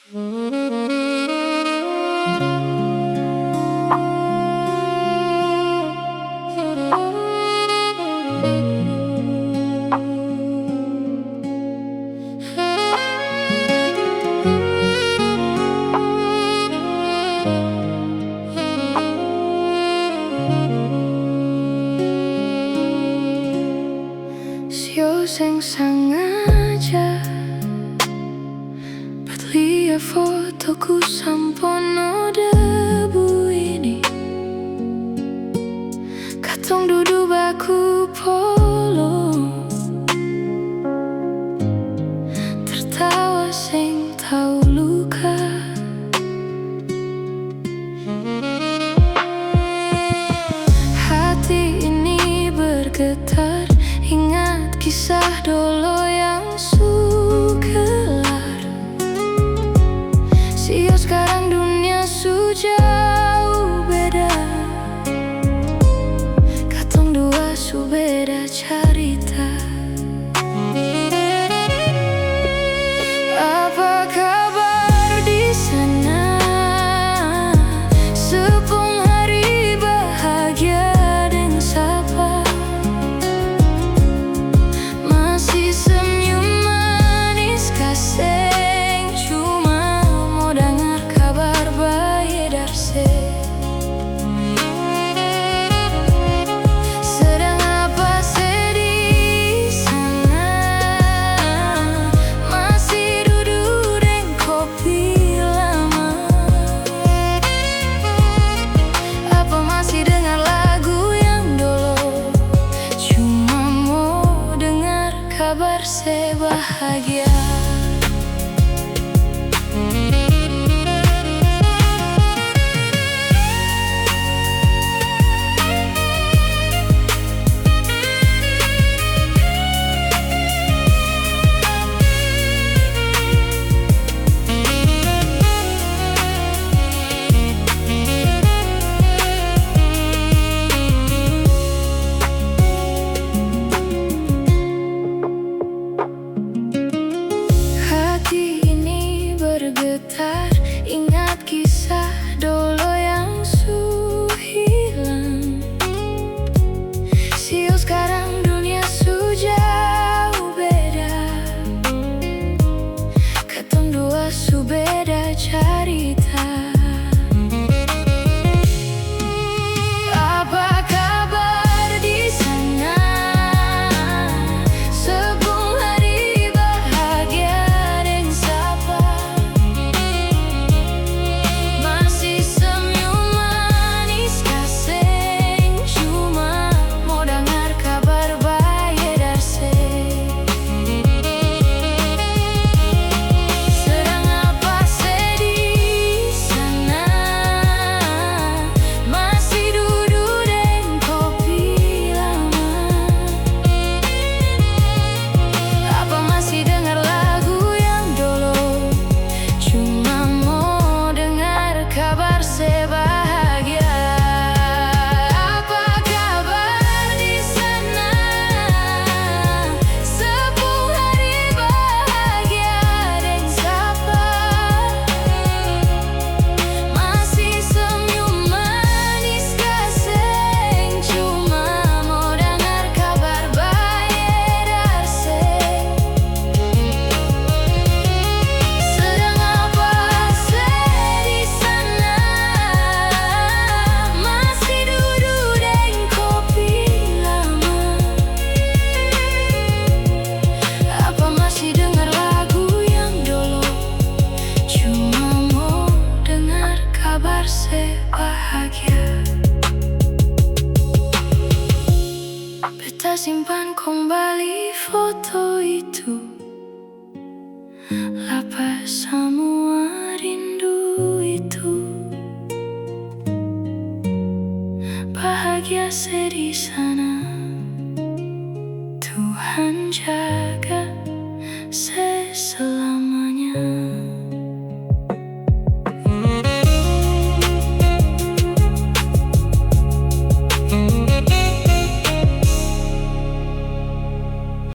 Sio sing sengaja Petlia fotoku sampono debu ini Katong dudu baku polo Tertawa sing tau luka Hati ini bergetar Ingat kisah dulu yang sukelar Sio sekarang dunia su jauh beda Katong dua su beda cerita Apa kabar di sana? Sepung hari bahagia dengan sapa Masih senyum manis kaseng Cuma mau dengar kabar bayi darse Sedang apa sedih sana Masih duduk deng kopi lama Apa masih dengar lagu yang dulu Cuma mau dengar kabar sebahagia Hati ini bergetar Ingat kisah dulu yang su hilang Sio sekarang dunia su jauh beda Katong dua su beda cerita Apa kabar di sana? Sepung hari bahagia dengan sapa Masih senyum manis kaseng Cuma mau dengar kabar bayi darse Sedang apa sedih sana Masih duduk deng kopi lama Apa masih dengar lagu yang dulu Cuma mau dengar kabar sebahagia Apa kabar di sana? Sepung hari bahagia dengan sapa Masih senyum manis kaseng Cuma mau dengar kabar bayi darse Sedang apa sedih sana Masih duduk deng kopi lama Apa masih dengar lagu yang dulu Cuma mau dengar kabar sebahagia Beta simpan kembali foto itu Lapas